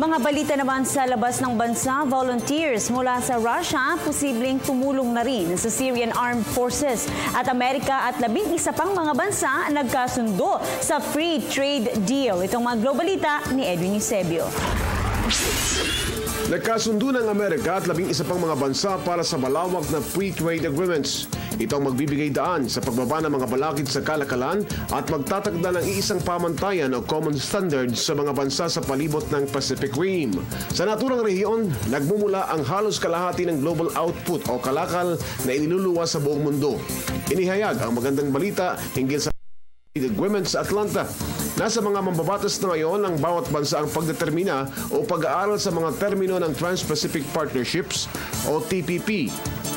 Mga balita naman sa labas ng bansa, volunteers mula sa Russia posibleng tumulong na rin sa Syrian Armed Forces at Amerika at 11 pang mga bansa nagkasundo sa free trade deal. Itong mga globalita ni Edwin Eusebio. Nagkasundo ng Amerika at 11 pang mga bansa para sa malawak na free trade agreements. Ito ang magbibigay daan sa pagbaba ng mga balakid sa kalakalan at magtatakda ng iisang pamantayan o common standards sa mga bansa sa palibot ng Pacific Rim. Sa naturang rehiyon, nagmumula ang halos kalahati ng global output o kalakal na iniluluwas sa buong mundo. Inihayag ang magandang balita hinggil sa agreement sa Atlanta. Nasa mga mambabatas na ngayon ang bawat bansa ang pagdetermina o pag-aaral sa mga termino ng Trans-Pacific Partnerships o TPP.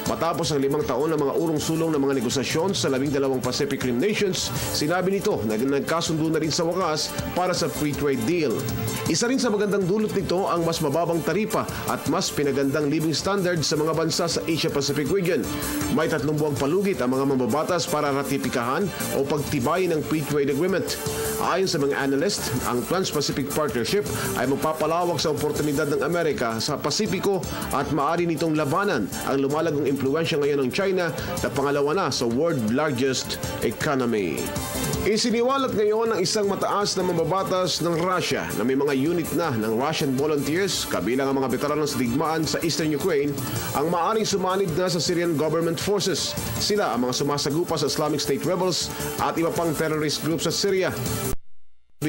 Matapos ang 5 taon ng mga urong-sulong ng mga negosasyon sa 12 Pacific Rim nations, sinabi nito na nagkasundo na rin sa wakas para sa free trade deal. Isa rin sa magandang dulot nito ang mas mababang taripa at mas pinagandang living standards sa mga bansa sa Asia-Pacific region. May 3 buwang palugit ang mga mambabatas para ratipikahan o pagtibayin ng free trade agreement. Ayon sa mga analyst, ang Trans-Pacific Partnership ay magpapalawak sa oportunidad ng Amerika sa Pasipiko at maaari nitong labanan ang lumalagong impluwensya ngayon ng China na pangalawa na sa world largest economy. Isiniwalat ngayon ng isang mataas na mambabatas ng Russia na may mga unit na ng Russian volunteers, kabilang ang mga veterano sa digmaan sa Eastern Ukraine, ang maaaring sumanib na sa Syrian government forces. Sila ang mga sumasagupa sa Islamic State rebels at iba pang terrorist groups sa Syria.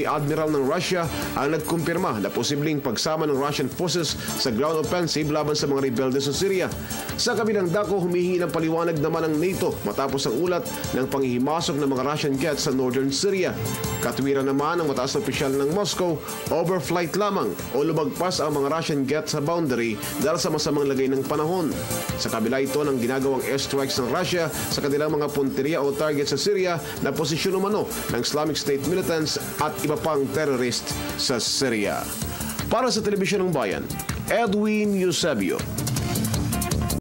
Admiral ng Russia ang nagkumpirma na posibleng pagsama ng Russian forces sa ground offensive laban sa mga rebelde sa Syria. Sa kabilang dako, humihingi ng paliwanag naman ang NATO matapos ang ulat ng panghihimasok ng mga Russian jets sa northern Syria. Katwiran naman ang mataas na opisyal ng Moscow, overflight lamang o lumagpas ang mga Russian jets sa boundary dahil sa masamang lagay ng panahon. Sa kabila ito ng ginagawang airstrikes ng Russia sa kanilang mga punteriya o target sa Syria na posisyon umano ng Islamic State militants at iba pang terrorist sa Syria. Para sa Telebisyon ng Bayan, Edwin Eusebio.